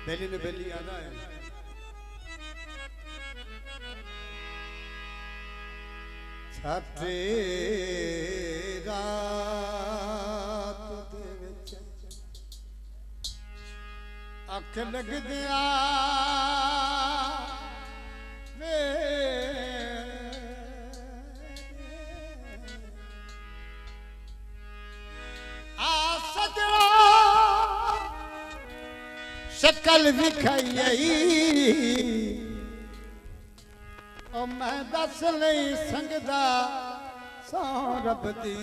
बेली ने बेली याद आया छठे रात दे विच अख लग दिया वे आ सजना शकल विखाई ओ मैं दस नहीं संगदा सौ रब दी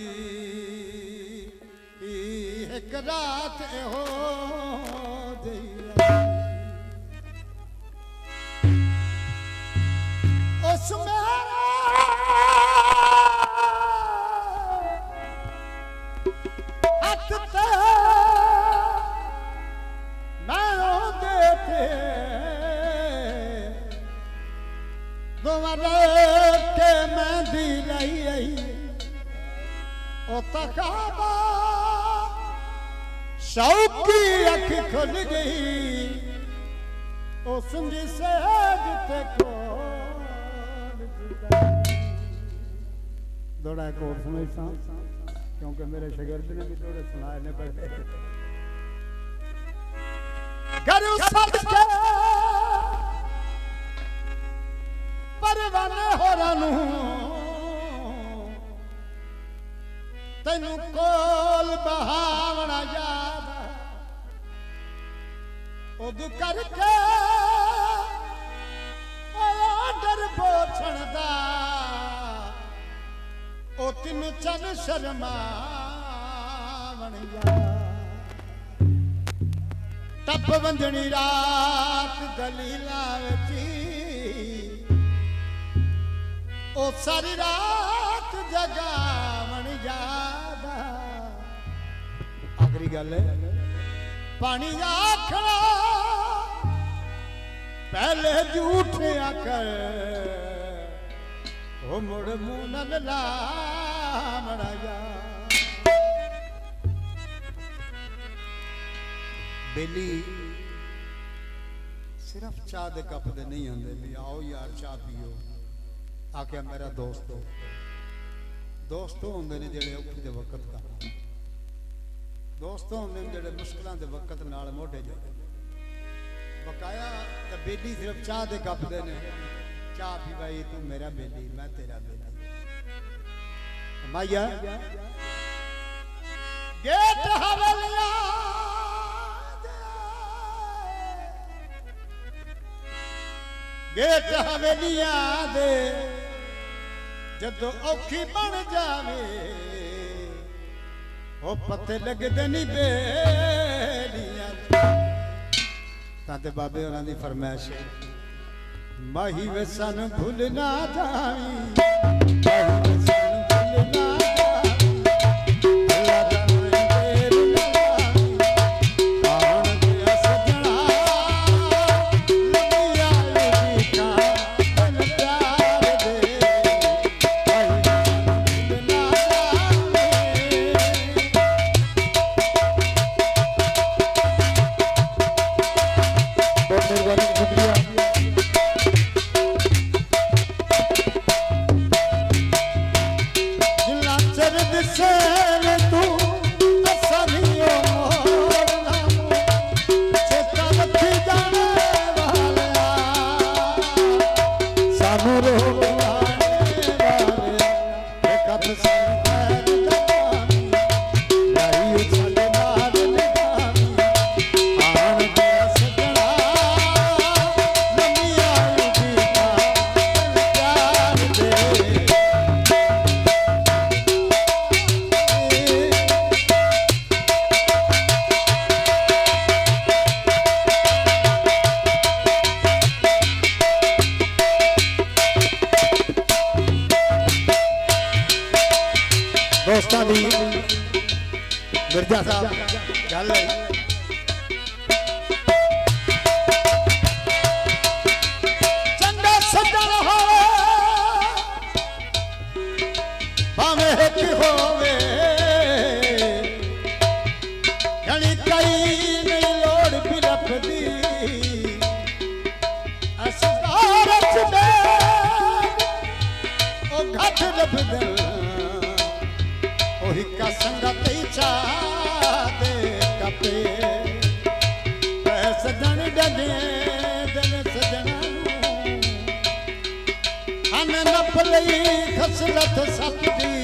एक रात हो उस हाथ ते मैं देते दोबारा के मैं दी रही ओ तकाबा शौकी अख खुल गई ओ सुंजी से जिते को दौड़ा को सुनाई सा क्योंकि मेरे शागिर्द ने भी थोड़े सुनाए ने पढ़े करू सदके परवाने होरानू तैनू कोल बहावना याद उदू करके डर पोछण दा ओ तीन चन शर्मावण याद टप वंजनी रात दलीला विच ओ सारी रात जगावण याद आखिरी गल है पानी आखड़ा पहले झूठे आकर ओ मुड़ मुंह न लावण याद बेली सिर्फ चाह दे कप दे नहीं आंदे भी आओ यार चाह पियो आके मेरा दोस्तों होंगे ने जेड़े औखी दे वक्त का दोस्तों होंगे ने जेड़े मुश्किलों दे वक्त नाल मोढे जो बकाया ते बेली सिर्फ चाह दे कप दे ने चाह पी भाई तू मेरा बेली मैं तेरा बेली माया गेट हवेलिया गेट हवेलिया दे जदों औखी बन जावे ओ पत्ते लगदे नी बेलियां ताते बाबे होरां दी फरमाइश माही वे सन भूल ना जावी माही वे सन भूल ना दोस्तां दी मिर्जा साहब गल है चंगा सज्जन हो भावें एक होवे घणी कई नहीं लोड़ भी रखदी बदल ओही का संगत चा दे कपे सजन डगे दिल सजना हमें नपलई खसलत सपदी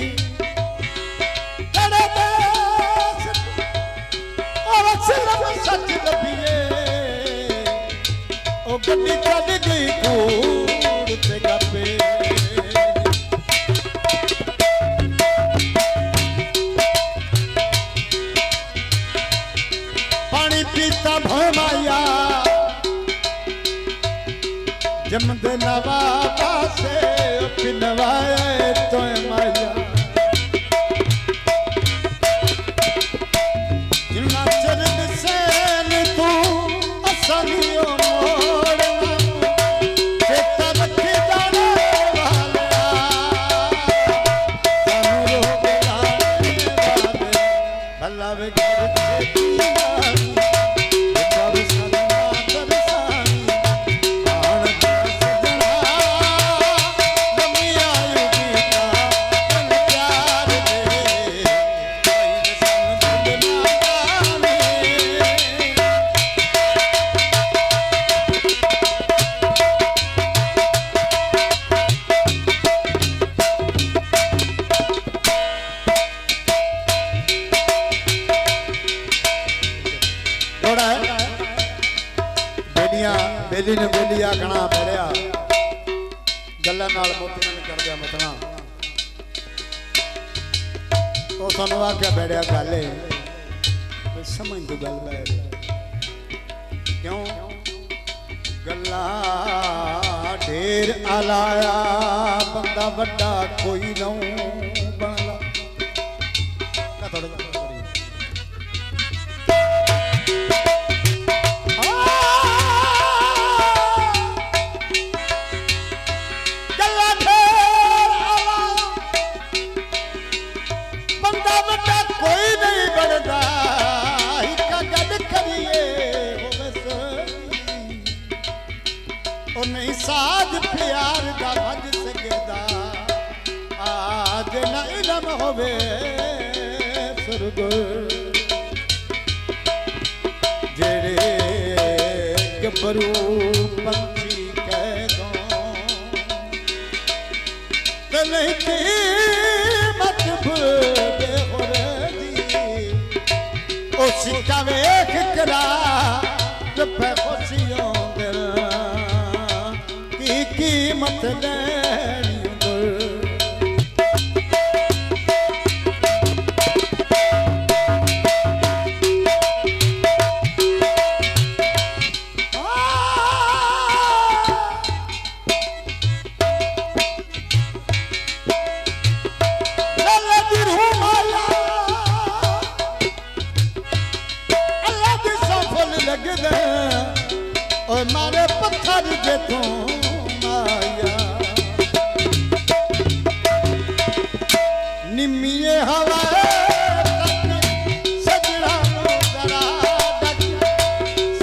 कड़े देश और सिर्फ सच लभिए ओ गड्डी चढ़ गई कूड़ ते गपे पीता भमाया जमद नवाबा से पिनवाए तो माया जिन्ना चरद से तू असलियो मोड़ना चेता रखी जाने वाले सानू रोके वाले भला वे घर बेली ने बेली आखना पड़िया गल्लां नाल मोतियां कर दिया मतना तो सानू आख्या बैठिया गल समझ तो गल बैठ क्यों गल्लां ढेर आलाया बंदा बड़ा कोई नौ बनला नहीं साज प्यार दा भज सकेदा आज न इलम होवे सुरगुर जेड़े गबरू पंछी कह दो ते नहीं कीमत बेहोरे दी ओ सिक्का वेख करा पे खुशियों कीमत लेनी और मारे पत्थर जे तू निमिये हवा सजना जरा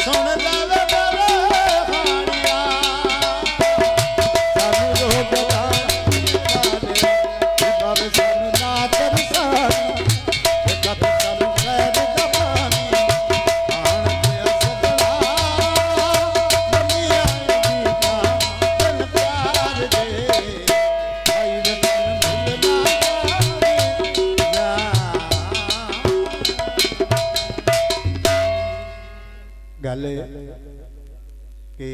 सुन लावे हानिया सानू रोग वाले बाबे सानू ना तरसा कभी सानू खैर दबानी आन के सजना निमिया जीता दिल प्यार दे गल के